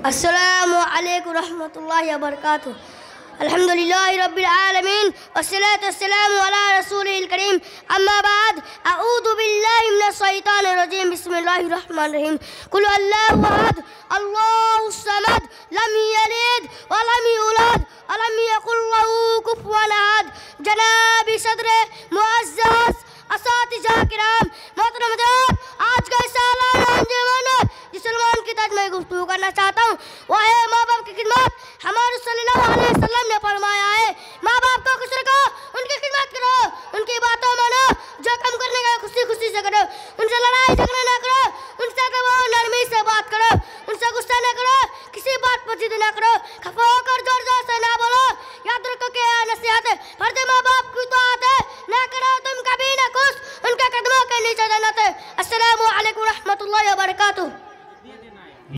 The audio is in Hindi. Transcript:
अस्सलामु अलैकुम रहमतुल्लाहि व बरकातुहू। अल्हम्दुलिल्लाहि रब्बिल आलमीन वस्सलातु वस्सलामु अला रसूलिल करीम अम्मा बाद अऊज़ु बिल्लाहि मिनश शैतानिर रजीम बिस्मिल्लाहिर रहमानिर रहीम कुल अल्लाहु अहद अल्लाहुस समद लम यलिद व लम यूलद व लम यकुल लहू कुफुवन अहद। जनाबी सदर मुअज़्ज़ज़ असातिज़ा किराम मोहतरम हज़रात, आज का सालाना अंजुमन जिस सलमान की तज मैं गुफ्तगू करना चाहता हूँ वह है माँ बाप की खिदमत। हमारे सल्लल्लाहु अलैहि वसल्लम ने फरमाया है, माँ बाप को खुश रखो, उनकी खिदमत करो, उनकी बातों मानो, जो काम करने का खुशी खुशी से करो, उनसे लड़ाई झगड़ा ना करो, उनसे वो नरमी से बात करो, उनसे गुस्सा ना करो, किसी बात पर जिद ना करो।